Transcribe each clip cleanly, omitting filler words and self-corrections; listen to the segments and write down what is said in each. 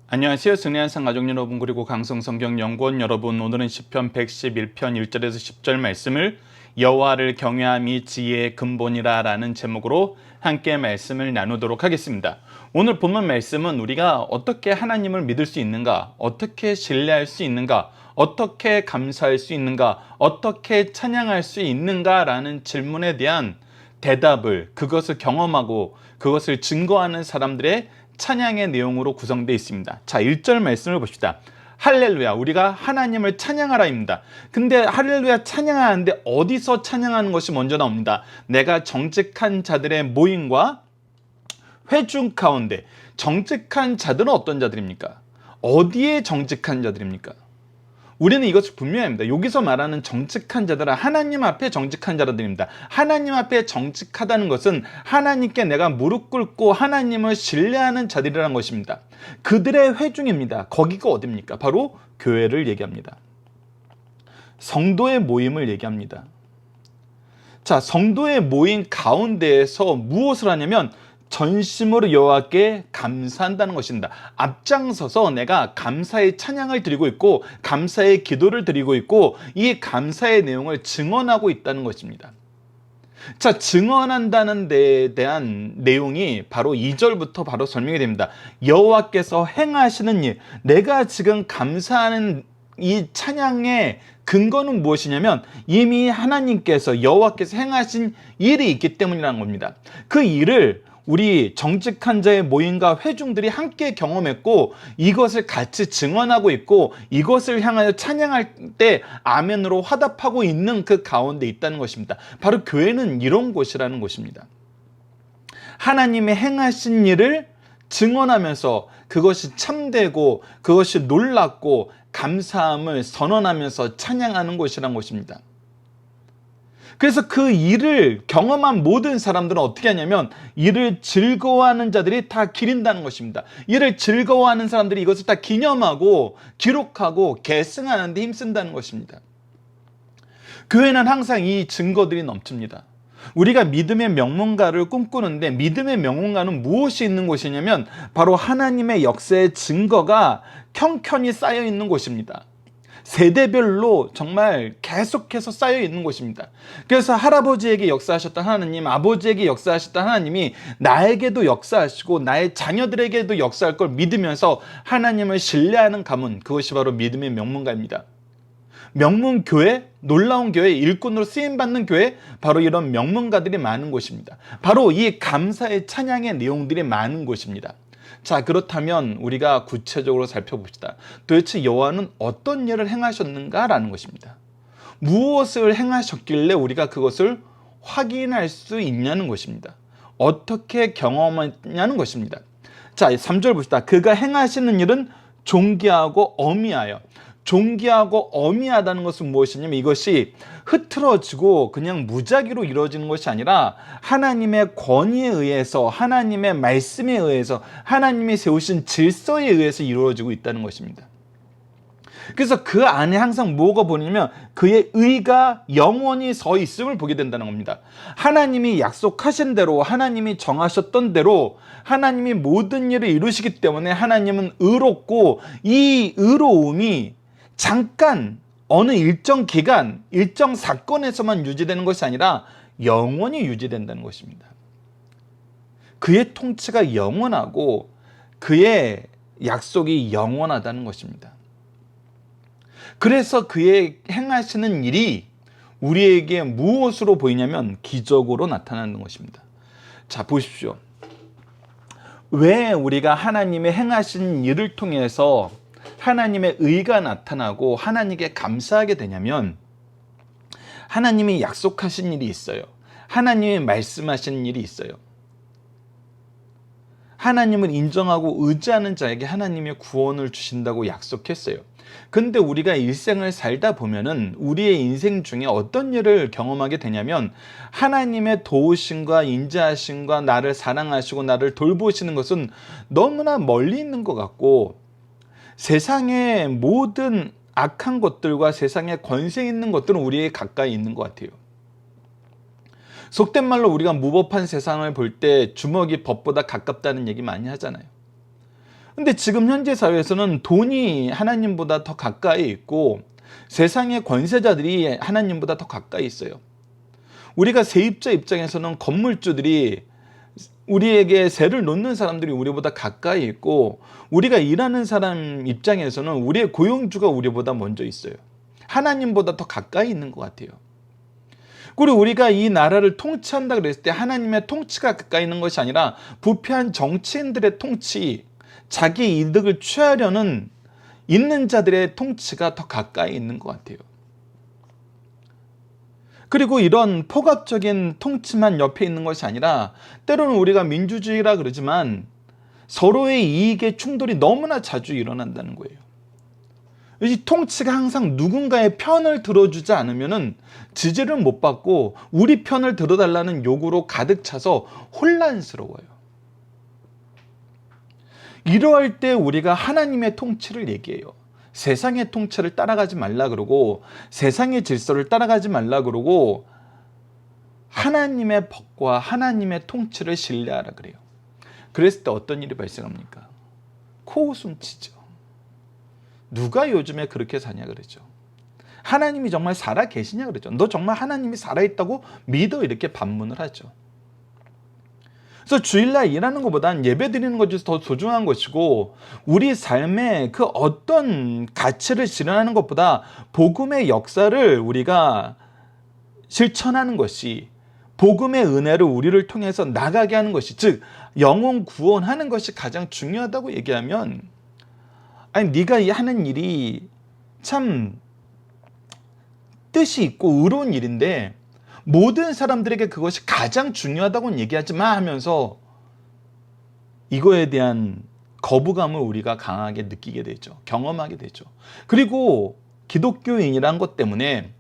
안녕하세요. 승리한상 가족 여러분, 그리고 강성성경연구원 여러분, 오늘은 시편 111편 1절에서 10절 말씀을 여호와를 경외함이 지혜의 근본이라 라는 제목으로 함께 말씀을 나누도록 하겠습니다. 오늘 본문 말씀은 우리가 어떻게 하나님을 믿을 수 있는가, 어떻게 신뢰할 수 있는가, 어떻게 감사할 수 있는가, 어떻게 찬양할 수 있는가 라는 질문에 대한 대답을, 그것을 경험하고 그것을 증거하는 사람들의 찬양의 내용으로 구성되어 있습니다. 자, 1절 말씀을 봅시다. 할렐루야, 우리가 하나님을 찬양하라입니다. 근데 할렐루야 찬양하는데 어디서 찬양하는 것이 먼저 나옵니다. 내가 정직한 자들의 모임과 회중 가운데. 정직한 자들은 어떤 자들입니까? 어디에 정직한 자들입니까? 우리는 이것을 분명히 합니다. 여기서 말하는 정직한 자들은 하나님 앞에 정직한 자들입니다. 하나님 앞에 정직하다는 것은 하나님께 내가 무릎 꿇고 하나님을 신뢰하는 자들이라는 것입니다. 그들의 회중입니다. 거기가 어디입니까? 바로 교회를 얘기합니다. 성도의 모임을 얘기합니다. 자, 성도의 모임 가운데에서 무엇을 하냐면 전심으로 여호와께 감사한다는 것입니다. 앞장서서 내가 감사의 찬양을 드리고 있고 감사의 기도를 드리고 있고 이 감사의 내용을 증언하고 있다는 것입니다. 자, 증언한다는 데에 대한 내용이 바로 2절부터 바로 설명이 됩니다. 여호와께서 행하시는 일, 내가 지금 감사하는 이 찬양의 근거는 무엇이냐면 이미 하나님께서 여호와께서 행하신 일이 있기 때문이라는 겁니다. 그 일을 우리 정직한 자의 모임과 회중들이 함께 경험했고 이것을 같이 증언하고 있고 이것을 향하여 찬양할 때 아멘으로 화답하고 있는 그 가운데 있다는 것입니다. 바로 교회는 이런 곳이라는 것입니다. 하나님의 행하신 일을 증언하면서 그것이 참되고 그것이 놀랍고 감사함을 선언하면서 찬양하는 곳이란 것입니다. 그래서 그 일을 경험한 모든 사람들은 어떻게 하냐면 이를 즐거워하는 자들이 다 기린다는 것입니다. 이를 즐거워하는 사람들이 이것을 다 기념하고 기록하고 계승하는 데 힘쓴다는 것입니다. 교회는 항상 이 증거들이 넘칩니다. 우리가 믿음의 명문가를 꿈꾸는데 믿음의 명문가는 무엇이 있는 곳이냐면 바로 하나님의 역사의 증거가 켜켜이 쌓여 있는 곳입니다. 세대별로 정말 계속해서 쌓여 있는 곳입니다. 그래서 할아버지에게 역사하셨던 하나님, 아버지에게 역사하셨던 하나님이 나에게도 역사하시고 나의 자녀들에게도 역사할 걸 믿으면서 하나님을 신뢰하는 가문, 그것이 바로 믿음의 명문가입니다. 명문교회, 놀라운 교회, 일꾼으로 쓰임받는 교회, 바로 이런 명문가들이 많은 곳입니다. 바로 이 감사의 찬양의 내용들이 많은 곳입니다. 자, 그렇다면 우리가 구체적으로 살펴봅시다. 도대체 여호와는 어떤 일을 행하셨는가라는 것입니다. 무엇을 행하셨길래 우리가 그것을 확인할 수 있냐는 것입니다. 어떻게 경험했냐는 것입니다. 자, 3절 봅시다. 그가 행하시는 일은 존귀하고 어미하여. 존귀하고 어미하다는 것은 무엇이냐면 이것이 흐트러지고 그냥 무작위로 이루어지는 것이 아니라 하나님의 권위에 의해서, 하나님의 말씀에 의해서, 하나님이 세우신 질서에 의해서 이루어지고 있다는 것입니다. 그래서 그 안에 항상 뭐가 보이냐면 그의 의가 영원히 서 있음을 보게 된다는 겁니다. 하나님이 약속하신 대로, 하나님이 정하셨던 대로 하나님이 모든 일을 이루시기 때문에 하나님은 의롭고 이 의로움이 잠깐 어느 일정 기간, 일정 사건에서만 유지되는 것이 아니라 영원히 유지된다는 것입니다. 그의 통치가 영원하고 그의 약속이 영원하다는 것입니다. 그래서 그의 행하시는 일이 우리에게 무엇으로 보이냐면 기적으로 나타나는 것입니다. 자, 보십시오. 왜 우리가 하나님의 행하신 일을 통해서 하나님의 의가 나타나고 하나님께 감사하게 되냐면 하나님이 약속하신 일이 있어요. 하나님이 말씀하신 일이 있어요. 하나님을 인정하고 의지하는 자에게 하나님의 구원을 주신다고 약속했어요. 근데 우리가 일생을 살다 보면은 우리의 인생 중에 어떤 일을 경험하게 되냐면 하나님의 도우심과 인자하심과 나를 사랑하시고 나를 돌보시는 것은 너무나 멀리 있는 것 같고 세상의 모든 악한 것들과 세상에 권세 있는 것들은 우리에게 가까이 있는 것 같아요. 속된 말로 우리가 무법한 세상을 볼 때 주먹이 법보다 가깝다는 얘기 많이 하잖아요. 근데 지금 현재 사회에서는 돈이 하나님보다 더 가까이 있고 세상의 권세자들이 하나님보다 더 가까이 있어요. 우리가 세입자 입장에서는 건물주들이 우리에게 세를 놓는 사람들이 우리보다 가까이 있고 우리가 일하는 사람 입장에서는 우리의 고용주가 우리보다 먼저 있어요. 하나님보다 더 가까이 있는 것 같아요. 그리고 우리가 이 나라를 통치한다 그랬을 때 하나님의 통치가 가까이 있는 것이 아니라 부패한 정치인들의 통치, 자기 이득을 취하려는 있는 자들의 통치가 더 가까이 있는 것 같아요. 그리고 이런 포괄적인 통치만 옆에 있는 것이 아니라 때로는 우리가 민주주의라 그러지만 서로의 이익의 충돌이 너무나 자주 일어난다는 거예요. 이 통치가 항상 누군가의 편을 들어주지 않으면 지지를 못 받고 우리 편을 들어달라는 요구로 가득 차서 혼란스러워요. 이러할 때 우리가 하나님의 통치를 얘기해요. 세상의 통치를 따라가지 말라 그러고 세상의 질서를 따라가지 말라 그러고 하나님의 법과 하나님의 통치를 신뢰하라 그래요. 그랬을 때 어떤 일이 발생합니까? 코웃음 치죠. 누가 요즘에 그렇게 사냐 그러죠. 하나님이 정말 살아 계시냐 그러죠. 너 정말 하나님이 살아있다고 믿어 이렇게 반문을 하죠. 그래서 주일날 일하는 것보단 예배 드리는 것이 더 소중한 것이고 우리 삶에 그 어떤 가치를 실현하는 것보다 복음의 역사를 우리가 실천하는 것이 복음의 은혜를 우리를 통해서 나가게 하는 것이 즉 영혼 구원하는 것이 가장 중요하다고 얘기하면 아니 네가 하는 일이 참 뜻이 있고 의로운 일인데 모든 사람들에게 그것이 가장 중요하다고는 얘기하지 마 하면서 이거에 대한 거부감을 우리가 강하게 느끼게 되죠. 경험하게 되죠. 그리고 기독교인이란 것 때문에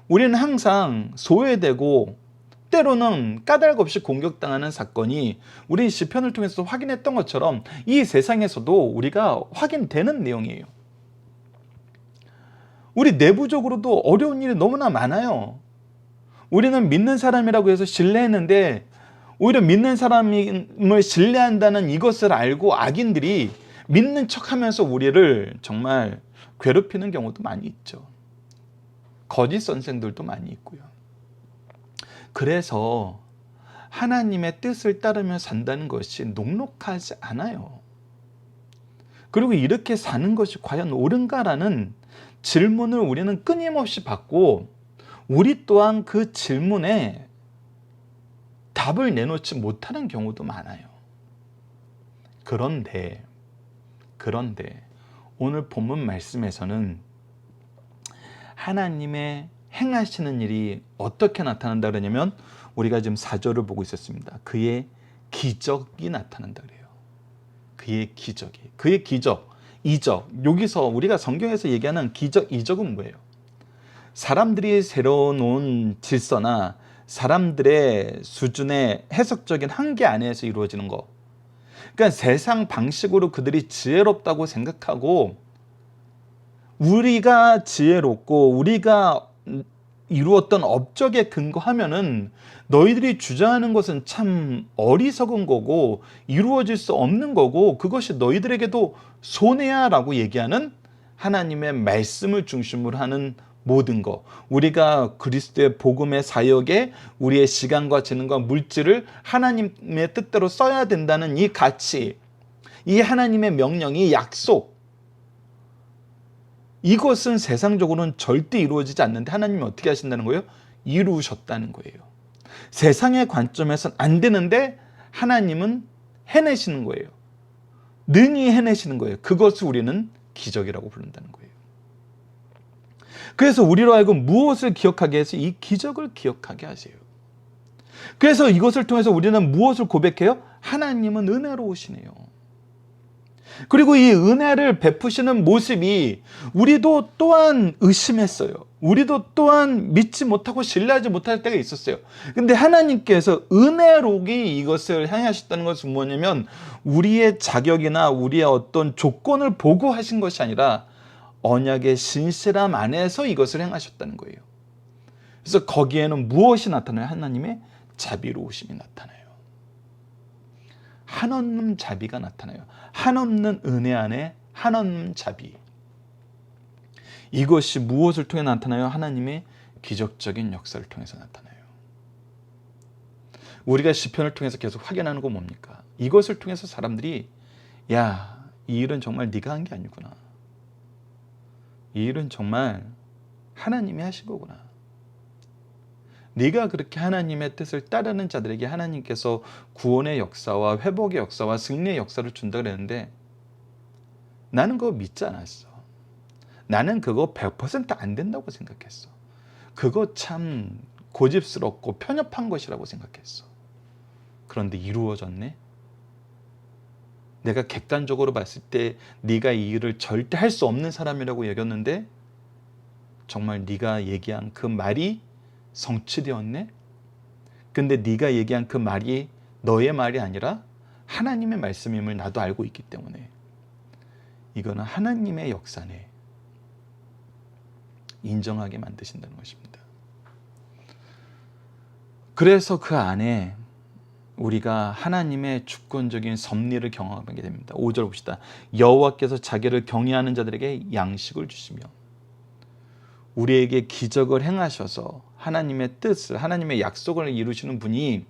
우리는 항상 소외되고 때로는 까닭 없이 공격당하는 사건이 우리 시편을 통해서 확인했던 것처럼 이 세상에서도 우리가 확인되는 내용이에요. 우리 내부적으로도 어려운 일이 너무나 많아요. 우리는 믿는 사람이라고 해서 신뢰했는데 오히려 믿는 사람을 신뢰한다는 이것을 알고 악인들이 믿는 척하면서 우리를 정말 괴롭히는 경우도 많이 있죠. 거짓 선생들도 많이 있고요. 그래서 하나님의 뜻을 따르며 산다는 것이 녹록하지 않아요. 그리고 이렇게 사는 것이 과연 옳은가라는 질문을 우리는 끊임없이 받고 우리 또한 그 질문에 답을 내놓지 못하는 경우도 많아요. 그런데 오늘 본문 말씀에서는 하나님의 행하시는 일이 어떻게 나타난다 그러냐면 우리가 지금 4절을 보고 있었습니다. 그의 기적이 나타난다 그래요. 그의 기적, 이적. 여기서 우리가 성경에서 얘기하는 기적, 이적은 뭐예요? 사람들이 세워놓은 질서나 사람들의 수준의 해석적인 한계 안에서 이루어지는 것. 그러니까 세상 방식으로 그들이 지혜롭다고 생각하고 우리가 지혜롭고 우리가 이루었던 업적에 근거하면은 너희들이 주장하는 것은 참 어리석은 거고 이루어질 수 없는 거고 그것이 너희들에게도 손해야 라고 얘기하는 하나님의 말씀을 중심으로 하는 모든 것, 우리가 그리스도의 복음의 사역에 우리의 시간과 재능과 물질을 하나님의 뜻대로 써야 된다는 이 가치, 이 하나님의 명령, 이 약속, 이것은 세상적으로는 절대 이루어지지 않는데 하나님이 어떻게 하신다는 거예요? 이루셨다는 거예요. 세상의 관점에서는 안 되는데 하나님은 해내시는 거예요. 능히 해내시는 거예요. 그것을 우리는 기적이라고 부른다는 거예요. 그래서 우리로 하여금 무엇을 기억하게 해서 이 기적을 기억하게 하세요. 그래서 이것을 통해서 우리는 무엇을 고백해요? 하나님은 은혜로우시네요. 그리고 이 은혜를 베푸시는 모습이 우리도 또한 의심했어요. 우리도 또한 믿지 못하고 신뢰하지 못할 때가 있었어요. 근데 하나님께서 은혜롭게 이것을 행하셨다는 것은 뭐냐면 우리의 자격이나 우리의 어떤 조건을 보고 하신 것이 아니라 언약의 신실함 안에서 이것을 행하셨다는 거예요. 그래서 거기에는 무엇이 나타나요? 하나님의 자비로우심이 나타나요. 한없는 자비가 나타나요. 한없는 은혜 안에 한없는 자비. 이것이 무엇을 통해 나타나요? 하나님의 기적적인 역사를 통해서 나타나요. 우리가 시편을 통해서 계속 확인하는 건 뭡니까? 이것을 통해서 사람들이 야, 이 일은 정말 네가 한 게 아니구나. 이 일은 정말 하나님이 하신 거구나. 네가 그렇게 하나님의 뜻을 따르는 자들에게 하나님께서 구원의 역사와 회복의 역사와 승리의 역사를 준다 그랬는데 나는 그거 믿지 않았어. 나는 그거 100% 안 된다고 생각했어. 그거 참 고집스럽고 편협한 것이라고 생각했어. 그런데 이루어졌네. 내가 객관적으로 봤을 때 네가 이 일을 절대 할 수 없는 사람이라고 여겼는데 정말 네가 얘기한 그 말이 성취되었네. 근데 네가 얘기한 그 말이 너의 말이 아니라 하나님의 말씀임을 나도 알고 있기 때문에 이거는 하나님의 역사네. 인정하게 만드신다는 것입니다. 그래서 그 안에 우리가 하나님의 주권적인 섭리를 경험하게 됩니다. 5절 봅시다. 여호와께서 자기를 경외하는 자들에게 양식을 주시며 우리에게 기적을 행하셔서 하나님의 뜻을, 하나님의 약속을 이루시는 분이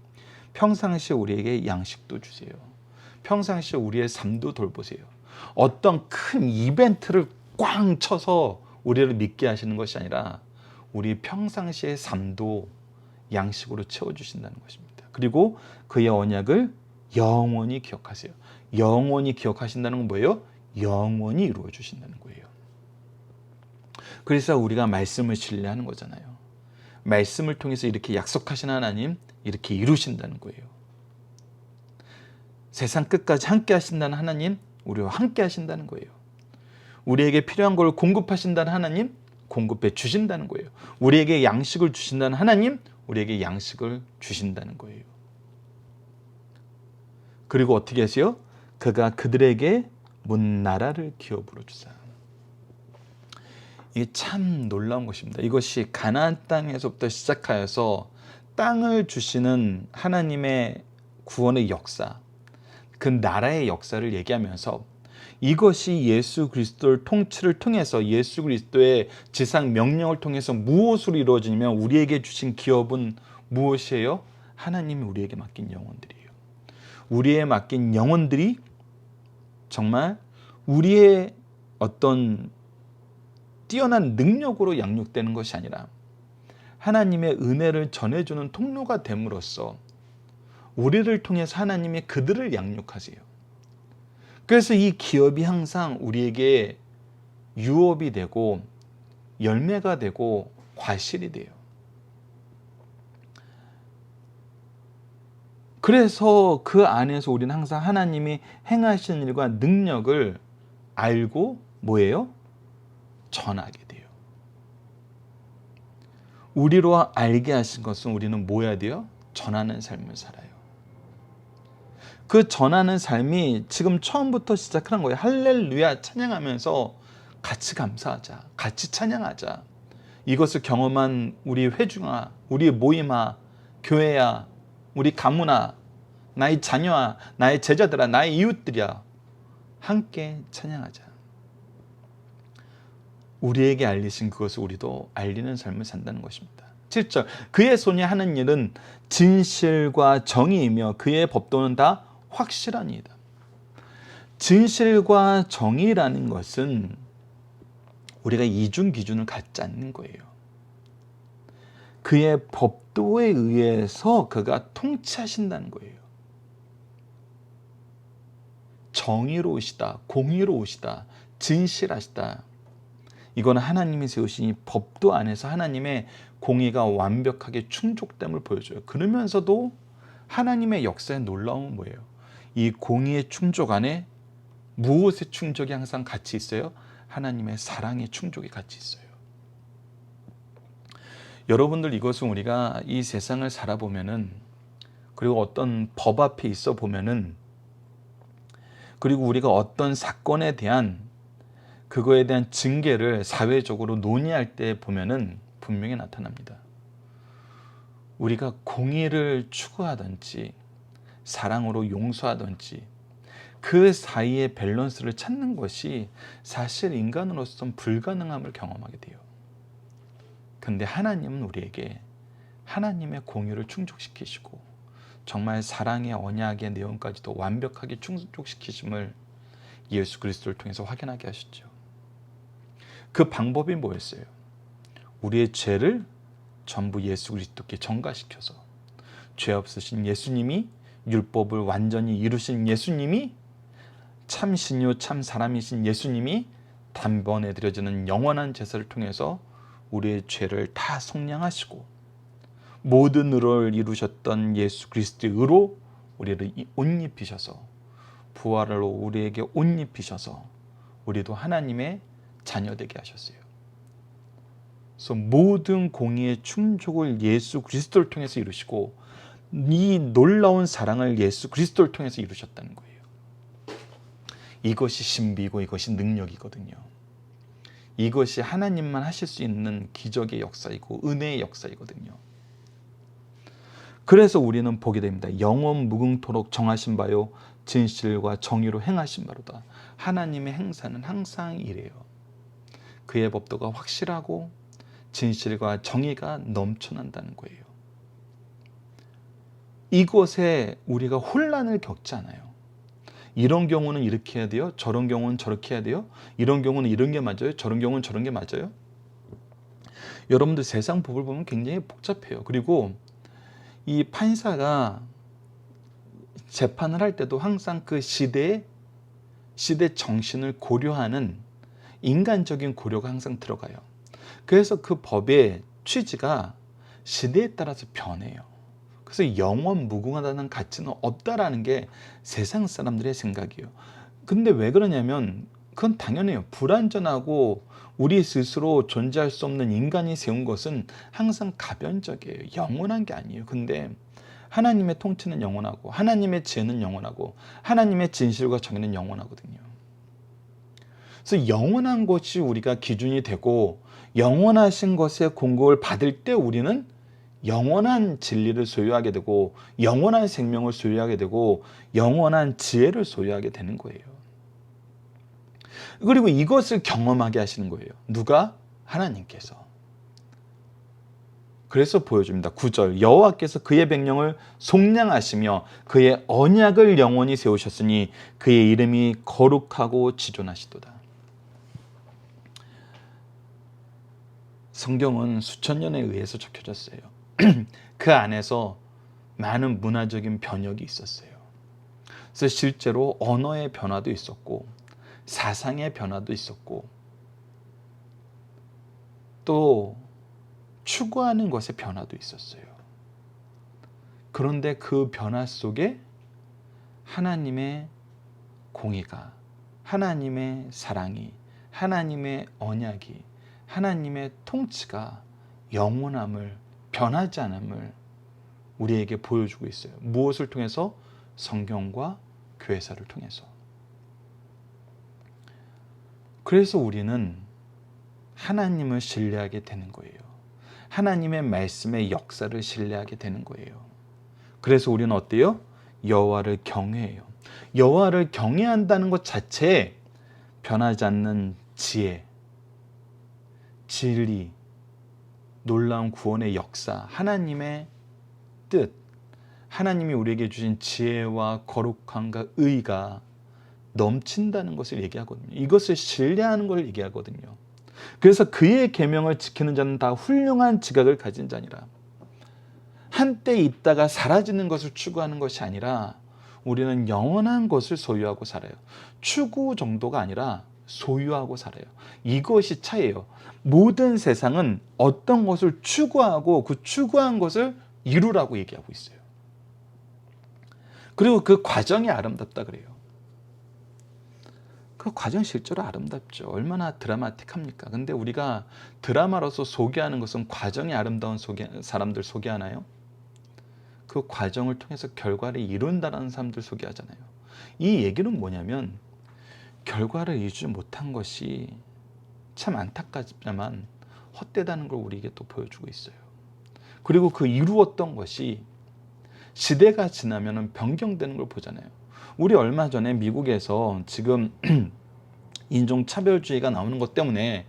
평상시에 우리에게 양식도 주세요. 평상시에 우리의 삶도 돌보세요. 어떤 큰 이벤트를 꽝 쳐서 우리를 믿게 하시는 것이 아니라 우리 평상시의 삶도 양식으로 채워주신다는 것입니다. 그리고 그의 언약을 영원히 기억하세요. 영원히 기억하신다는 건 뭐예요? 영원히 이루어 주신다는 거예요. 그래서 우리가 말씀을 신뢰하는 거잖아요. 말씀을 통해서 이렇게 약속하신 하나님, 이렇게 이루신다는 거예요. 세상 끝까지 함께 하신다는 하나님, 우리와 함께 하신다는 거예요. 우리에게 필요한 걸 공급하신다는 하나님, 공급해 주신다는 거예요. 우리에게 양식을 주신다는 하나님, 우리에게 양식을 주신다는 거예요. 그리고 어떻게 하세요? 그가 그들에게 문 나라를 기업으로 주사. 이게 참 놀라운 것입니다. 이것이 가나안 땅에서부터 시작하여서 땅을 주시는 하나님의 구원의 역사, 그 나라의 역사를 얘기하면서 이것이 예수 그리스도의 통치를 통해서 예수 그리스도의 지상 명령을 통해서 무엇으로 이루어지냐면 우리에게 주신 기업은 무엇이에요? 하나님이 우리에게 맡긴 영혼들이에요. 우리에 맡긴 영혼들이 정말 우리의 어떤 뛰어난 능력으로 양육되는 것이 아니라 하나님의 은혜를 전해주는 통로가 됨으로써 우리를 통해서 하나님이 그들을 양육하세요. 그래서 이 기업이 항상 우리에게 유업이 되고 열매가 되고 과실이 돼요. 그래서 그 안에서 우리는 항상 하나님이 행하시는 일과 능력을 알고 뭐예요? 전하게 돼요. 우리로 알게 하신 것은 우리는 뭐 해야 돼요? 전하는 삶을 살아요. 그 전하는 삶이 지금 처음부터 시작하는 거예요. 할렐루야 찬양하면서 같이 감사하자. 같이 찬양하자. 이것을 경험한 우리 회중아, 우리 모임아, 교회야, 우리 가문아, 나의 자녀아, 나의 제자들아, 나의 이웃들이야. 함께 찬양하자. 우리에게 알리신 그것을 우리도 알리는 삶을 산다는 것입니다. 7절 그의 손이 하는 일은 진실과 정의이며 그의 법도는 다 확실하니이다. 진실과 정의라는 것은 우리가 이중 기준을 갖지 않는 거예요. 그의 법도에 의해서 그가 통치하신다는 거예요. 정의로우시다, 공의로우시다, 진실하시다. 이건 하나님이 세우신 이 법도 안에서 하나님의 공의가 완벽하게 충족됨을 보여줘요. 그러면서도 하나님의 역사의 놀라움은 뭐예요? 이 공의의 충족 안에 무엇의 충족이 항상 같이 있어요? 하나님의 사랑의 충족이 같이 있어요. 여러분들 이것은 우리가 이 세상을 살아보면은 그리고 어떤 법 앞에 있어 보면은 그리고 우리가 어떤 사건에 대한 그거에 대한 징계를 사회적으로 논의할 때 보면은 분명히 나타납니다. 우리가 공의를 추구하든지 사랑으로 용서하든지 그 사이의 밸런스를 찾는 것이 사실 인간으로서는 불가능함을 경험하게 돼요. 근데 하나님은 우리에게 하나님의 공유를 충족시키시고 정말 사랑의 언약의 내용까지도 완벽하게 충족시키심을 예수 그리스도를 통해서 확인하게 하셨죠. 그 방법이 뭐였어요? 우리의 죄를 전부 예수 그리스도께 전가시켜서 죄 없으신 예수님이, 율법을 완전히 이루신 예수님이, 참 신이요 참 사람이신 예수님이 단번에 드려지는 영원한 제사를 통해서 우리의 죄를 다 속량하시고 모든 의를 이루셨던 예수 그리스도의 의로 우리를 옷 입히셔서, 부활로 우리에게 옷 입히셔서 우리도 하나님의 자녀되게 하셨어요. 그래서 모든 공의의 충족을 예수 그리스도를 통해서 이루시고 이 놀라운 사랑을 예수 그리스도를 통해서 이루셨다는 거예요. 이것이 신비고 이것이 능력이거든요. 이것이 하나님만 하실 수 있는 기적의 역사이고 은혜의 역사이거든요. 그래서 우리는 보게 됩니다. 영원 무궁토록 정하신 바요 진실과 정의로 행하신 바로다. 하나님의 행사는 항상 이래요. 그의 법도가 확실하고 진실과 정의가 넘쳐난다는 거예요. 이곳에 우리가 혼란을 겪지 않아요. 이런 경우는 이렇게 해야 돼요. 저런 경우는 저렇게 해야 돼요. 이런 경우는 이런 게 맞아요. 저런 경우는 저런 게 맞아요. 여러분들 세상 법을 보면 굉장히 복잡해요. 그리고 이 판사가 재판을 할 때도 항상 그 시대 정신을 고려하는 인간적인 고려가 항상 들어가요. 그래서 그 법의 취지가 시대에 따라서 변해요. 그래서 영원 무궁하다는 가치는 없다라는 게 세상 사람들의 생각이에요. 근데 왜 그러냐면 그건 당연해요. 불완전하고 우리 스스로 존재할 수 없는 인간이 세운 것은 항상 가변적이에요. 영원한 게 아니에요. 근데 하나님의 통치는 영원하고 하나님의 지혜는 영원하고 하나님의 진실과 정의는 영원하거든요. 그래서 영원한 것이 우리가 기준이 되고 영원하신 것의 공급을 받을 때 우리는 영원한 진리를 소유하게 되고 영원한 생명을 소유하게 되고 영원한 지혜를 소유하게 되는 거예요. 그리고 이것을 경험하게 하시는 거예요. 누가? 하나님께서. 그래서 보여줍니다. 9절 여호와께서 그의 백령을 속량하시며 그의 언약을 영원히 세우셨으니 그의 이름이 거룩하고 지존하시도다. 성경은 수천 년에 의해서 적혀졌어요. 그 안에서 많은 문화적인 변혁이 있었어요. 그래서 실제로 언어의 변화도 있었고 사상의 변화도 있었고 또 추구하는 것의 변화도 있었어요. 그런데 그 변화 속에 하나님의 공의가, 하나님의 사랑이, 하나님의 언약이, 하나님의 통치가 영원함을, 변하지 않음을 우리에게 보여주고 있어요. 무엇을 통해서? 성경과 교회사를 통해서. 그래서 우리는 하나님을 신뢰하게 되는 거예요. 하나님의 말씀의 역사를 신뢰하게 되는 거예요. 그래서 우리는 어때요? 여호와를 경외해요. 여호와를 경외한다는 것 자체에 변하지 않는 지혜, 진리, 놀라운 구원의 역사, 하나님의 뜻, 하나님이 우리에게 주신 지혜와 거룩함과 의가 넘친다는 것을 얘기하거든요. 이것을 신뢰하는 걸 얘기하거든요. 그래서 그의 계명을 지키는 자는 다 훌륭한 지각을 가진 자니라. 한때 있다가 사라지는 것을 추구하는 것이 아니라 우리는 영원한 것을 소유하고 살아요. 추구 정도가 아니라 소유하고 살아요. 이것이 차이예요. 모든 세상은 어떤 것을 추구하고 그 추구한 것을 이루라고 얘기하고 있어요. 그리고 그 과정이 아름답다 그래요. 그 과정 실제로 아름답죠. 얼마나 드라마틱합니까? 근데 우리가 드라마로서 소개하는 것은 과정이 아름다운 사람들 소개하나요? 그 과정을 통해서 결과를 이룬다는 사람들 소개하잖아요. 이 얘기는 뭐냐면 결과를 이루지 못한 것이 참 안타깝지만 헛되다는 걸 우리에게 또 보여주고 있어요. 그리고 그 이루었던 것이 시대가 지나면 변경되는 걸 보잖아요. 우리 얼마 전에 미국에서 지금 인종차별주의가 나오는 것 때문에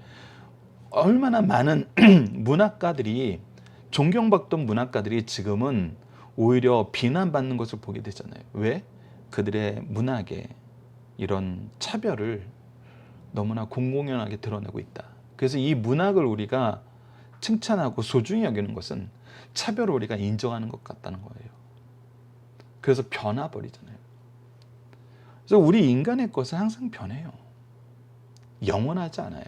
얼마나 많은 문학가들이, 존경받던 문학가들이 지금은 오히려 비난받는 것을 보게 되잖아요. 왜? 그들의 문학에 이런 차별을 너무나 공공연하게 드러내고 있다. 그래서 이 문학을 우리가 칭찬하고 소중히 여기는 것은 차별을 우리가 인정하는 것 같다는 거예요. 그래서 변화버리잖아요. 그래서 우리 인간의 것은 항상 변해요. 영원하지 않아요.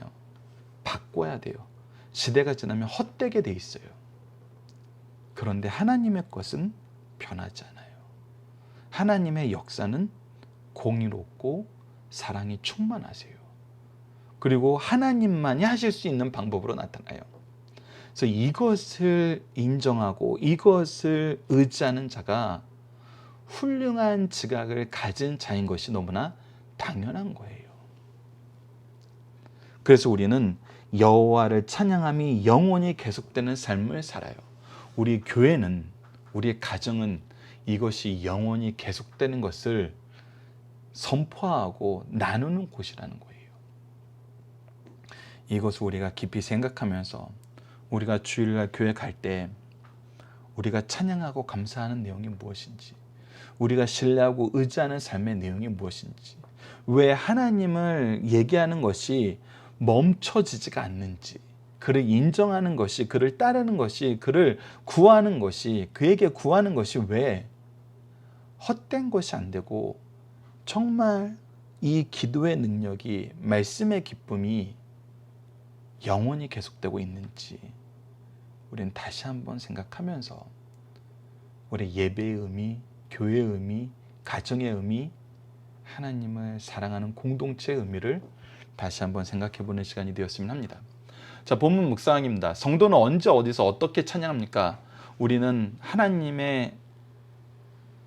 바꿔야 돼요. 시대가 지나면 헛되게 돼 있어요. 그런데 하나님의 것은 변하지 않아요. 하나님의 역사는 공의롭고 사랑이 충만하세요. 그리고 하나님만이 하실 수 있는 방법으로 나타나요. 그래서 이것을 인정하고 이것을 의지하는 자가 훌륭한 지각을 가진 자인 것이 너무나 당연한 거예요. 그래서 우리는 여호와를 찬양함이 영원히 계속되는 삶을 살아요. 우리 교회는, 우리 가정은 이것이 영원히 계속되는 것을 선포하고 나누는 곳이라는 거예요. 이것을 우리가 깊이 생각하면서 우리가 주일날 교회 갈 때 우리가 찬양하고 감사하는 내용이 무엇인지, 우리가 신뢰하고 의지하는 삶의 내용이 무엇인지, 왜 하나님을 얘기하는 것이 멈춰지지가 않는지, 그를 인정하는 것이, 그를 따르는 것이, 그를 구하는 것이, 그에게 구하는 것이 왜 헛된 것이 안 되고 정말 이 기도의 능력이, 말씀의 기쁨이 영원히 계속되고 있는지 우리는 다시 한번 생각하면서 우리 예배의 의미, 교회의 의미, 가정의 의미, 하나님을 사랑하는 공동체의 의미를 다시 한번 생각해보는 시간이 되었으면 합니다. 자, 본문 묵상입니다. 성도는 언제 어디서 어떻게 찬양합니까? 우리는 하나님의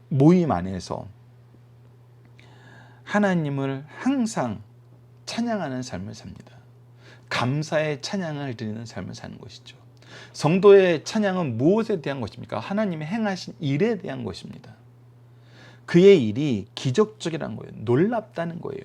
모임 안에서 하나님을 항상 찬양하는 삶을 삽니다. 감사의 찬양을 드리는 삶을 사는 것이죠. 성도의 찬양은 무엇에 대한 것입니까? 하나님의 행하신 일에 대한 것입니다. 그의 일이 기적적이라는 거예요. 놀랍다는 거예요.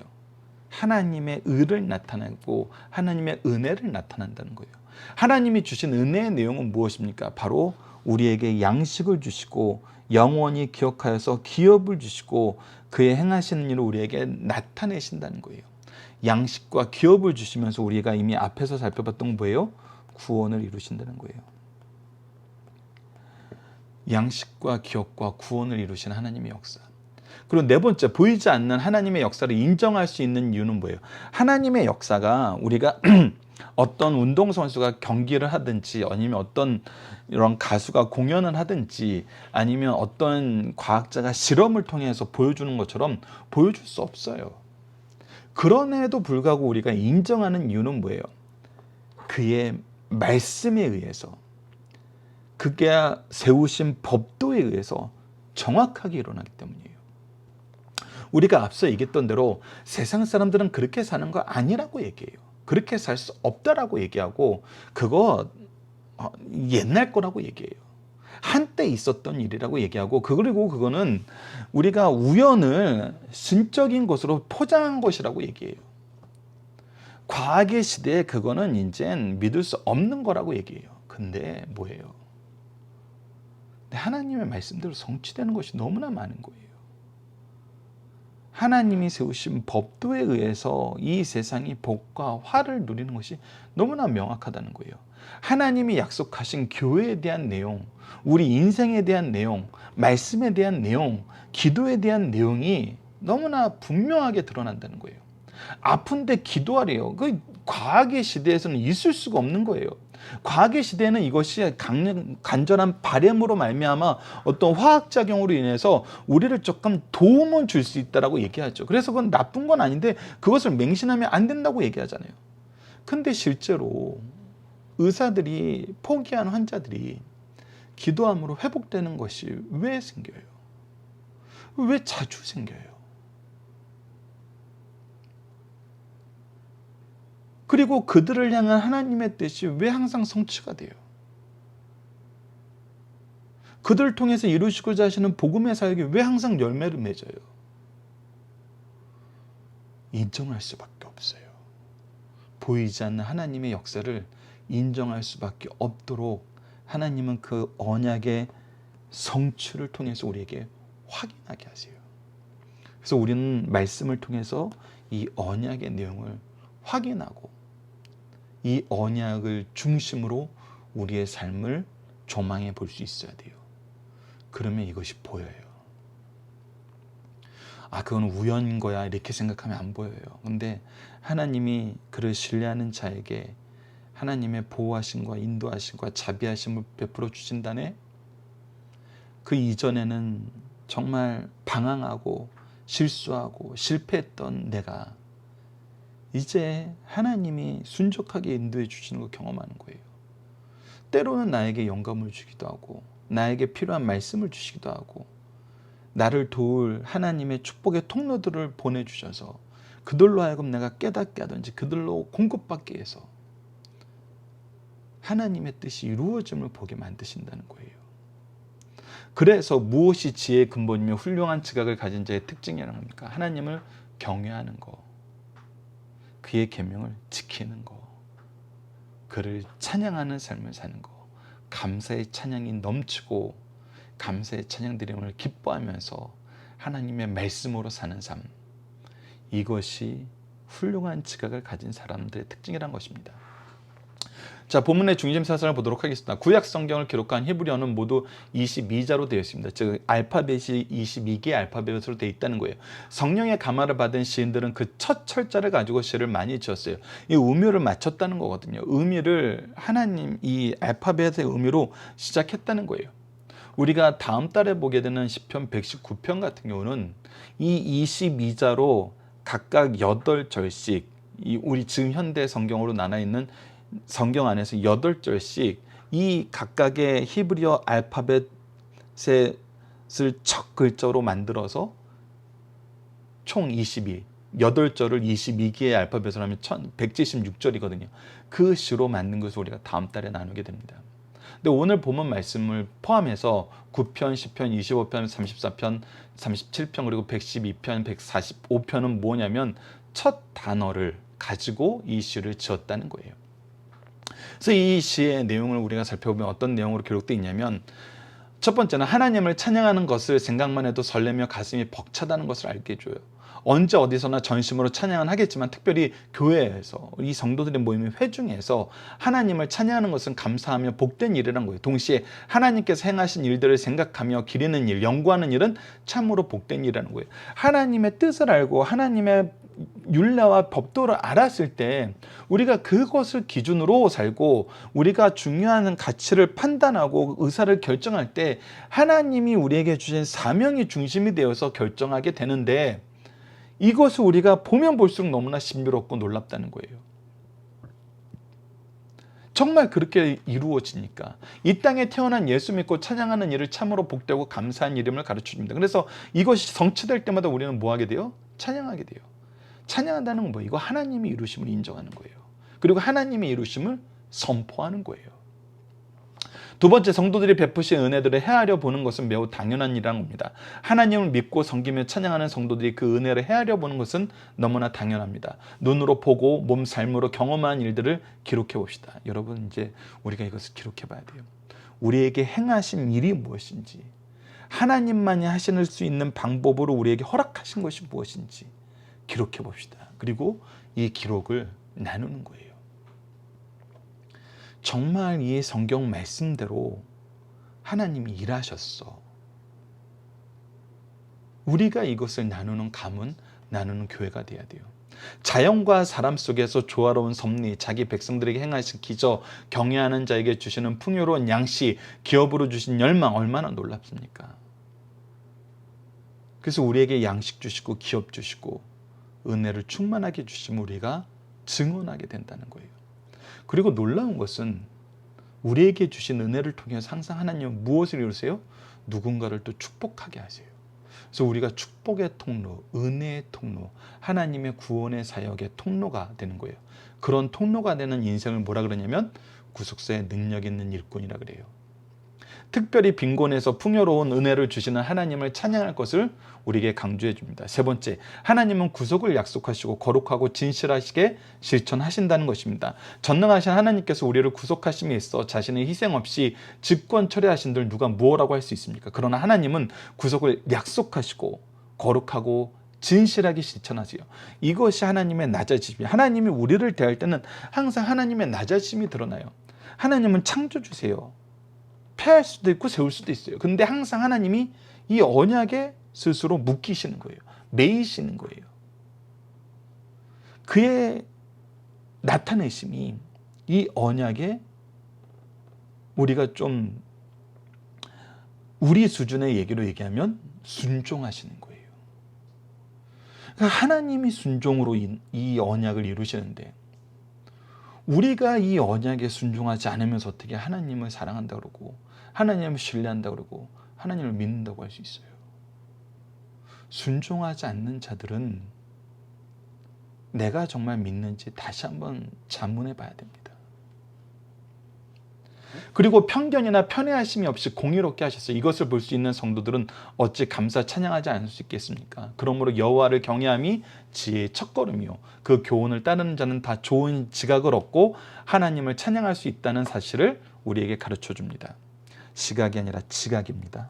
하나님의 의를 나타내고 하나님의 은혜를 나타낸다는 거예요. 하나님이 주신 은혜의 내용은 무엇입니까? 바로 우리에게 양식을 주시고 영원히 기억하여서 기업을 주시고 그의 행하시는 일을 우리에게 나타내신다는 거예요. 양식과 기업을 주시면서 우리가 이미 앞에서 살펴봤던 뭐예요? 구원을 이루신다는 거예요. 양식과 기업과 구원을 이루신 하나님의 역사. 그리고 네 번째, 보이지 않는 하나님의 역사를 인정할 수 있는 이유는 뭐예요? 하나님의 역사가 우리가 어떤 운동선수가 경기를 하든지, 아니면 어떤 이런 가수가 공연을 하든지, 아니면 어떤 과학자가 실험을 통해서 보여주는 것처럼 보여줄 수 없어요. 그럼에도 불구하고 우리가 인정하는 이유는 뭐예요? 그의 말씀에 의해서, 그게 세우신 법도에 의해서 정확하게 일어나기 때문이에요. 우리가 앞서 얘기했던 대로 세상 사람들은 그렇게 사는 거 아니라고 얘기해요. 그렇게 살 수 없다라고 얘기하고, 그거 옛날 거라고 얘기해요. 한때 있었던 일이라고 얘기하고, 그리고 그거는 우리가 우연을 신적인 것으로 포장한 것이라고 얘기해요. 과학의 시대에 그거는 이젠 믿을 수 없는 거라고 얘기해요. 근데 뭐예요? 하나님의 말씀대로 성취되는 것이 너무나 많은 거예요. 하나님이 세우신 법도에 의해서 이 세상이 복과 화를 누리는 것이 너무나 명확하다는 거예요. 하나님이 약속하신 교회에 대한 내용, 우리 인생에 대한 내용, 말씀에 대한 내용, 기도에 대한 내용이 너무나 분명하게 드러난다는 거예요. 아픈데 기도하래요. 그 과학의 시대에서는 있을 수가 없는 거예요. 과학의 시대에는 이것이 간절한 바램으로 말미암아 어떤 화학작용으로 인해서 우리를 조금 도움을 줄 수 있다라고 얘기하죠. 그래서 그건 나쁜 건 아닌데 그것을 맹신하면 안 된다고 얘기하잖아요. 근데 실제로 의사들이 포기한 환자들이 기도함으로 회복되는 것이 왜 생겨요? 왜 자주 생겨요? 그리고 그들을 향한 하나님의 뜻이 왜 항상 성취가 돼요? 그들을 통해서 이루시고자 하시는 복음의 사역이 왜 항상 열매를 맺어요? 인정할 수밖에 없어요. 보이지 않는 하나님의 역사를 인정할 수밖에 없도록 하나님은 그 언약의 성취를 통해서 우리에게 확인하게 하세요. 그래서 우리는 말씀을 통해서 이 언약의 내용을 확인하고 이 언약을 중심으로 우리의 삶을 조망해 볼 수 있어야 돼요. 그러면 이것이 보여요. 그건 우연인 거야 이렇게 생각하면 안 보여요. 근데 하나님이 그를 신뢰하는 자에게 하나님의 보호하심과 인도하심과 자비하심을 베풀어 주신다네. 그 이전에는 정말 방황하고 실수하고 실패했던 내가 이제 하나님이 순적하게 인도해 주시는 걸 경험하는 거예요. 때로는 나에게 영감을 주기도 하고 나에게 필요한 말씀을 주시기도 하고 나를 도울 하나님의 축복의 통로들을 보내주셔서 그들로 하여금 내가 깨닫게 하든지 그들로 공급받게 해서 하나님의 뜻이 이루어짐을 보게 만드신다는 거예요. 그래서 무엇이 지혜의 근본이며 훌륭한 지각을 가진 자의 특징이라는 겁니까? 하나님을 경외하는 거, 그의 계명을 지키는 거, 그를 찬양하는 삶을 사는 거, 감사의 찬양이 넘치고 감사의 찬양 드림을 기뻐하면서 하나님의 말씀으로 사는 삶, 이것이 훌륭한 지각을 가진 사람들의 특징이란 것입니다. 자, 본문의 중심 사상을 보도록 하겠습니다. 구약 성경을 기록한 히브리어는 모두 22자로 되어 있습니다. 즉 알파벳이 22개의 알파벳으로 되어 있다는 거예요. 성령의 감화를 받은 시인들은 그 첫 철자를 가지고 시를 많이 지었어요. 이 의미를 맞췄다는 거거든요. 의미를 하나님 이 알파벳의 의미로 시작했다는 거예요. 우리가 다음 달에 보게 되는 시편 119편 같은 경우는 이 22자로 각각 8절씩 우리 지금 현대 성경으로 나눠 있는 성경 안에서 8절씩 이 각각의 히브리어 알파벳을 첫 글자로 만들어서 총 22, 8절을 22개의 알파벳으로 하면 176절이거든요. 그 시로 만든 것을 우리가 다음 달에 나누게 됩니다. 근데 오늘 본문 말씀을 포함해서 9편, 10편, 25편, 34편, 37편 그리고 112편, 145편은 뭐냐면 첫 단어를 가지고 이 시를 지었다는 거예요. 그래서 이 시의 내용을 우리가 살펴보면 어떤 내용으로 기록되어 있냐면 첫 번째는 하나님을 찬양하는 것을 생각만 해도 설레며 가슴이 벅차다는 것을 알게 해줘요. 언제 어디서나 전심으로 찬양은 하겠지만 특별히 교회에서 이 성도들의 모임의 회중에서 하나님을 찬양하는 것은 감사하며 복된 일이라는 거예요. 동시에 하나님께서 행하신 일들을 생각하며 기리는 일, 연구하는 일은 참으로 복된 일이라는 거예요. 하나님의 뜻을 알고 하나님의 율례와 법도를 알았을 때 우리가 그것을 기준으로 살고 우리가 중요한 가치를 판단하고 의사를 결정할 때 하나님이 우리에게 주신 사명이 중심이 되어서 결정하게 되는데 이것을 우리가 보면 볼수록 너무나 신비롭고 놀랍다는 거예요. 정말 그렇게 이루어지니까 이 땅에 태어난 예수 믿고 찬양하는 일을 참으로 복되고 감사한 이름을 가르쳐줍니다. 그래서 이것이 성취될 때마다 우리는 뭐 하게 돼요? 찬양하게 돼요. 찬양한다는 건 뭐? 이거 하나님이 이루심을 인정하는 거예요. 그리고 하나님의 이루심을 선포하는 거예요. 두 번째, 성도들이 베푸신 은혜들을 헤아려 보는 것은 매우 당연한 일이라는 겁니다. 하나님을 믿고 섬기며 찬양하는 성도들이 그 은혜를 헤아려 보는 것은 너무나 당연합니다. 눈으로 보고 몸 삶으로 경험한 일들을 기록해 봅시다. 여러분, 이제 우리가 이것을 기록해 봐야 돼요. 우리에게 행하신 일이 무엇인지, 하나님만이 하실 수 있는 방법으로 우리에게 허락하신 것이 무엇인지 기록해 봅시다. 그리고 이 기록을 나누는 거예요. 정말 이 성경 말씀대로 하나님이 일하셨어. 우리가 이것을 나누는 가문, 나누는 교회가 돼야 돼요. 자연과 사람 속에서 조화로운 섭리, 자기 백성들에게 행하신 기적, 경외하는 자에게 주시는 풍요로운 양식, 기업으로 주신 열망 얼마나 놀랍습니까? 그래서 우리에게 양식 주시고 기업 주시고 은혜를 충만하게 주시면 우리가 증언하게 된다는 거예요. 그리고 놀라운 것은 우리에게 주신 은혜를 통해서 항상 하나님은 무엇을 이루세요? 누군가를 또 축복하게 하세요. 그래서 우리가 축복의 통로, 은혜의 통로, 하나님의 구원의 사역의 통로가 되는 거예요. 그런 통로가 되는 인생을 뭐라 그러냐면 구속사의 능력 있는 일꾼이라 그래요. 특별히 빈곤에서 풍요로운 은혜를 주시는 하나님을 찬양할 것을 우리에게 강조해 줍니다. 세 번째, 하나님은 구속을 약속하시고 거룩하고 진실하시게 실천하신다는 것입니다. 전능하신 하나님께서 우리를 구속하심에 있어 자신의 희생 없이 직권 처리하신들 누가 무엇라고 할 수 있습니까? 그러나 하나님은 구속을 약속하시고 거룩하고 진실하게 실천하세요. 이것이 하나님의 낮아지심이에요. 하나님이 우리를 대할 때는 항상 하나님의 낮아짐이 드러나요. 하나님은 창조주세요. 폐할 수도 있고 세울 수도 있어요. 근데 항상 하나님이 이 언약에 스스로 묶이시는 거예요. 매이시는 거예요. 그의 나타내심이 이 언약에 우리가 좀 우리 수준의 얘기로 얘기하면 순종하시는 거예요. 그러니까 하나님이 순종으로 이 언약을 이루시는데 우리가 이 언약에 순종하지 않으면서 어떻게 하나님을 사랑한다 그러고 하나님을 신뢰한다 그러고 하나님을 믿는다고 할 수 있어요. 순종하지 않는 자들은 내가 정말 믿는지 다시 한번 자문해 봐야 됩니다. 그리고 편견이나 편애하심이 없이 공의롭게 하셨어요. 이것을 볼 수 있는 성도들은 어찌 감사 찬양하지 않을 수 있겠습니까? 그러므로 여호와를 경외함이 지혜의 첫걸음이요 그 교훈을 따르는 자는 다 좋은 지각을 얻고 하나님을 찬양할 수 있다는 사실을 우리에게 가르쳐 줍니다. 시각이 아니라 지각입니다.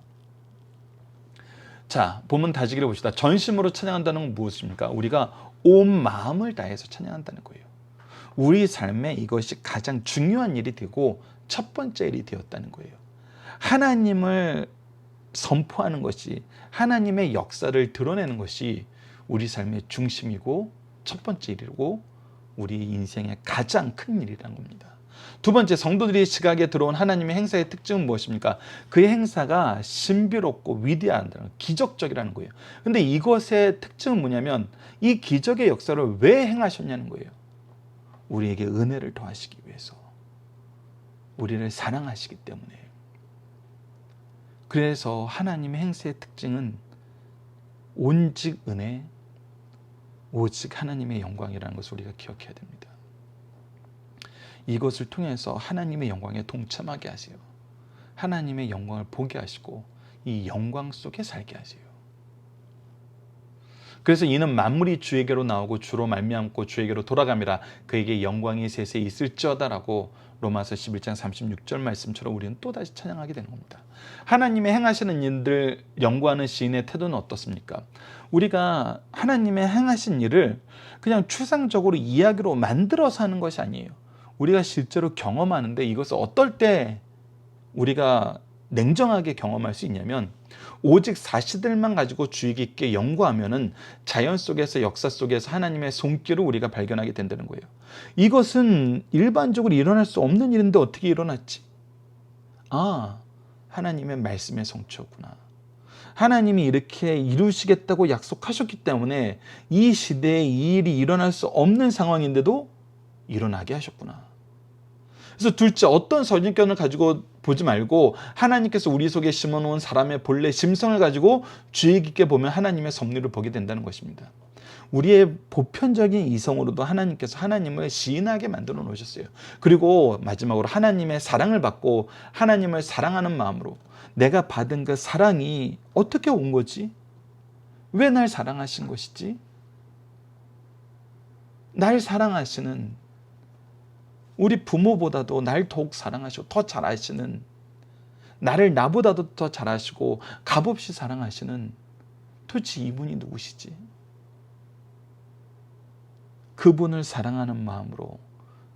자, 본문 다지기를 봅시다. 전심으로 찬양한다는 건 무엇입니까? 우리가 온 마음을 다해서 찬양한다는 거예요. 우리 삶에 이것이 가장 중요한 일이 되고 첫 번째 일이 되었다는 거예요. 하나님을 선포하는 것이, 하나님의 역사를 드러내는 것이 우리 삶의 중심이고 첫 번째 일이고 우리 인생의 가장 큰 일이라는 겁니다. 두 번째, 성도들이 시각에 들어온 하나님의 행사의 특징은 무엇입니까? 그의 행사가 신비롭고 위대하다는, 기적적이라는 거예요. 근데 이것의 특징은 뭐냐면 이 기적의 역사를 왜 행하셨냐는 거예요. 우리에게 은혜를 더하시기 위해서, 우리를 사랑하시기 때문에. 그래서 하나님의 행세의 특징은 오직 은혜, 오직 하나님의 영광이라는 것을 우리가 기억해야 됩니다. 이것을 통해서 하나님의 영광에 동참하게 하세요. 하나님의 영광을 보게 하시고 이 영광 속에 살게 하세요. 그래서 이는 만물이 주에게로 나오고 주로 말미암고 주에게로 돌아감이라 그에게 영광이 세세 있을지어다라고 로마서 11장 36절 말씀처럼 우리는 또다시 찬양하게 되는 겁니다. 하나님의 행하시는 일들 연구하는 시인의 태도는 어떻습니까? 우리가 하나님의 행하신 일을 그냥 추상적으로 이야기로 만들어서 하는 것이 아니에요. 우리가 실제로 경험하는데 이것을 어떨 때 우리가 냉정하게 경험할 수 있냐면 오직 사실들만 가지고 주의 깊게 연구하면은 자연 속에서 역사 속에서 하나님의 손길을 우리가 발견하게 된다는 거예요. 이것은 일반적으로 일어날 수 없는 일인데 어떻게 일어났지? 아, 하나님의 말씀의 성취였구나. 하나님이 이렇게 이루시겠다고 약속하셨기 때문에 이 시대에 이 일이 일어날 수 없는 상황인데도 일어나게 하셨구나. 그래서 둘째, 어떤 선입견을 가지고 보지 말고 하나님께서 우리 속에 심어놓은 사람의 본래 심성을 가지고 주의 깊게 보면 하나님의 섭리를 보게 된다는 것입니다. 우리의 보편적인 이성으로도 하나님께서 하나님을 시인하게 만들어 놓으셨어요. 그리고 마지막으로 하나님의 사랑을 받고 하나님을 사랑하는 마음으로 내가 받은 그 사랑이 어떻게 온 거지? 왜 날 사랑하신 것이지? 날 사랑하시는, 우리 부모보다도 날 더욱 사랑하시고 더 잘 아시는, 나를 나보다도 더 잘 아시고 값없이 사랑하시는 도대체 이분이 누구시지? 그분을 사랑하는 마음으로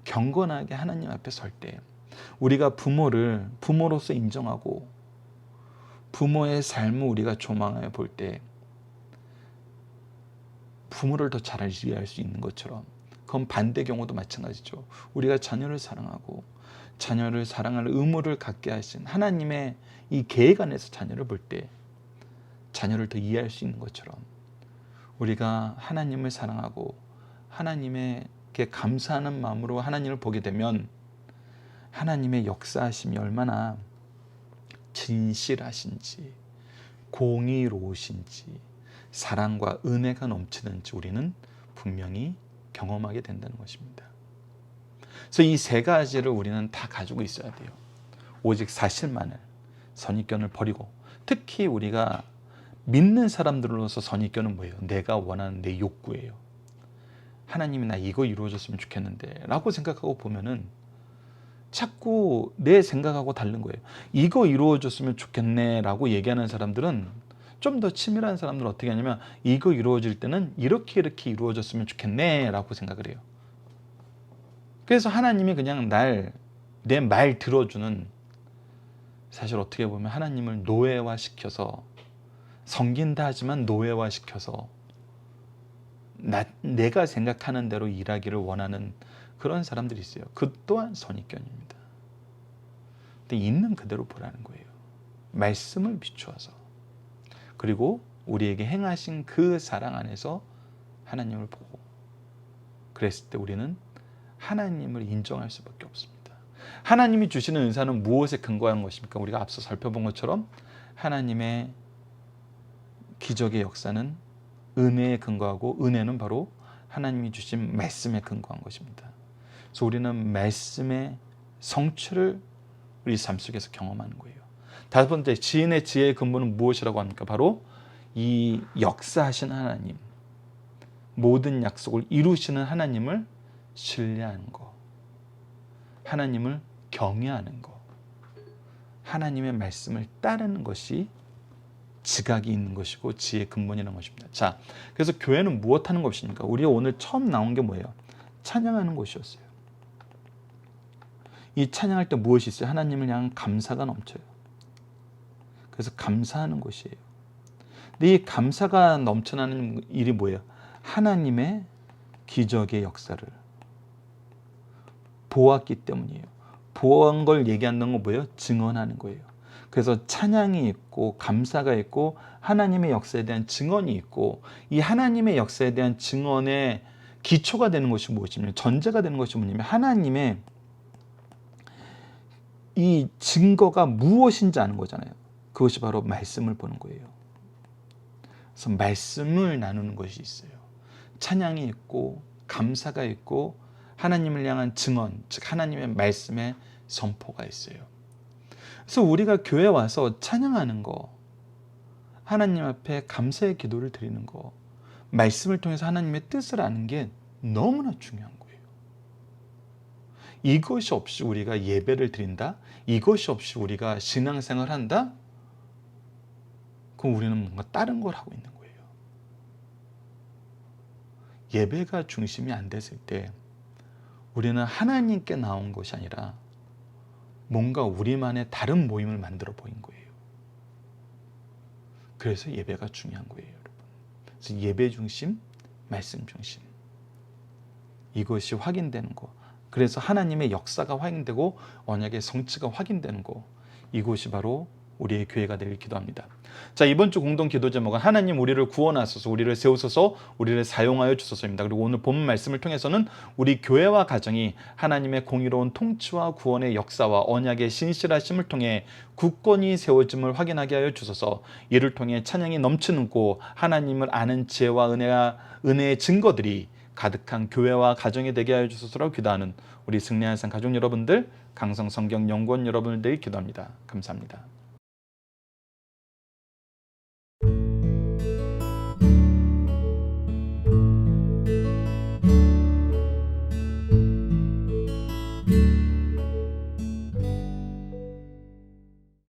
경건하게 하나님 앞에 설 때 우리가 부모를 부모로서 인정하고 부모의 삶을 우리가 조망하여 볼 때 부모를 더 잘 이해할 수 있는 것처럼, 그건 반대 경우도 마찬가지죠. 우리가 자녀를 사랑하고 자녀를 사랑할 의무를 갖게 하신 하나님의 이 계획 안에서 자녀를 볼 때 자녀를 더 이해할 수 있는 것처럼 우리가 하나님을 사랑하고 하나님에게 감사하는 마음으로 하나님을 보게 되면 하나님의 역사하심이 얼마나 진실하신지, 공의로우신지, 사랑과 은혜가 넘치는지 우리는 분명히 경험하게 된다는 것입니다. 그래서 이 세 가지를 우리는 다 가지고 있어야 돼요. 오직 사실만을, 선입견을 버리고, 특히 우리가 믿는 사람들로서 선입견은 뭐예요? 내가 원하는 내 욕구예요. 하나님이 나 이거 이루어졌으면 좋겠는데 라고 생각하고 보면은 자꾸 내 생각하고 다른 거예요. 이거 이루어졌으면 좋겠네 라고 얘기하는 사람들은, 좀 더 치밀한 사람들은 어떻게 하냐면 이거 이루어질 때는 이렇게 이루어졌으면 좋겠네 라고 생각을 해요. 그래서 하나님이 그냥 내 말 들어주는, 사실 어떻게 보면 하나님을 노예화시켜서, 섬긴다 하지만 노예화시켜서 내가 생각하는 대로 일하기를 원하는 그런 사람들이 있어요. 그 또한 선입견입니다. 근데 있는 그대로 보라는 거예요. 말씀을 비추어서, 그리고 우리에게 행하신 그 사랑 안에서 하나님을 보고, 그랬을 때 우리는 하나님을 인정할 수밖에 없습니다. 하나님이 주시는 은사는 무엇에 근거한 것입니까? 우리가 앞서 살펴본 것처럼 하나님의 기적의 역사는 은혜에 근거하고, 은혜는 바로 하나님이 주신 말씀에 근거한 것입니다. 그래서 우리는 말씀의 성취를 우리 삶 속에서 경험하는 거예요. 다섯 번째, 지인의 지혜의 근본은 무엇이라고 합니까? 바로 이 역사하신 하나님, 모든 약속을 이루시는 하나님을 신뢰하는 것, 하나님을 경외하는 것, 하나님의 말씀을 따르는 것이 지각이 있는 것이고 지혜의 근본이라는 것입니다. 자, 그래서 교회는 무엇하는 것입니까? 우리가 오늘 처음 나온 게 뭐예요? 찬양하는 것이었어요. 이 찬양할 때 무엇이 있어요? 하나님을 향한 감사가 넘쳐요. 그래서 감사하는 것이에요. 근데 이 감사가 넘쳐나는 일이 뭐예요? 하나님의 기적의 역사를 보았기 때문이에요. 보한 걸 얘기하는 건 뭐예요? 증언하는 거예요. 그래서 찬양이 있고 감사가 있고 하나님의 역사에 대한 증언이 있고, 이 하나님의 역사에 대한 증언의 기초가 되는 것이 무엇이냐면, 전제가 되는 것이 뭐냐면 하나님의 이 증거가 무엇인지 아는 거잖아요. 그것이 바로 말씀을 보는 거예요. 그래서 말씀을 나누는 것이 있어요. 찬양이 있고 감사가 있고 하나님을 향한 증언, 즉 하나님의 말씀의 선포가 있어요. 그래서 우리가 교회 와서 찬양하는 거, 하나님 앞에 감사의 기도를 드리는 거, 말씀을 통해서 하나님의 뜻을 아는 게 너무나 중요한 거예요. 이것이 없이 우리가 예배를 드린다? 이것이 없이 우리가 신앙생활을 한다? 그럼 우리는 뭔가 다른 걸 하고 있는 거예요. 예배가 중심이 안 됐을 때 우리는 하나님께 나온 것이 아니라 뭔가 우리만의 다른 모임을 만들어 보인 거예요. 그래서 예배가 중요한 거예요, 여러분. 그래서 예배 중심, 말씀 중심. 이것이 확인되는 거. 그래서 하나님의 역사가 확인되고 언약의 성취가 확인되는 거. 이것이 바로 우리의 교회가 되길 기도합니다. 자, 이번 주 공동 기도 제목은 하나님 우리를 구원하소서, 우리를 세우소서, 우리를 사용하여 주소서입니다. 그리고 오늘 본문 말씀을 통해서는 우리 교회와 가정이 하나님의 공의로운 통치와 구원의 역사와 언약의 신실하심을 통해 굳건히 세워짐을 확인하게 하여 주소서. 이를 통해 찬양이 넘치고 하나님을 아는 지혜와 은혜의 증거들이 가득한 교회와 가정이 되게 하여 주소서라고 기도하는 우리 승리한 산 가족 여러분들, 강성 성경 연구원 여러분들 기도합니다. 감사합니다.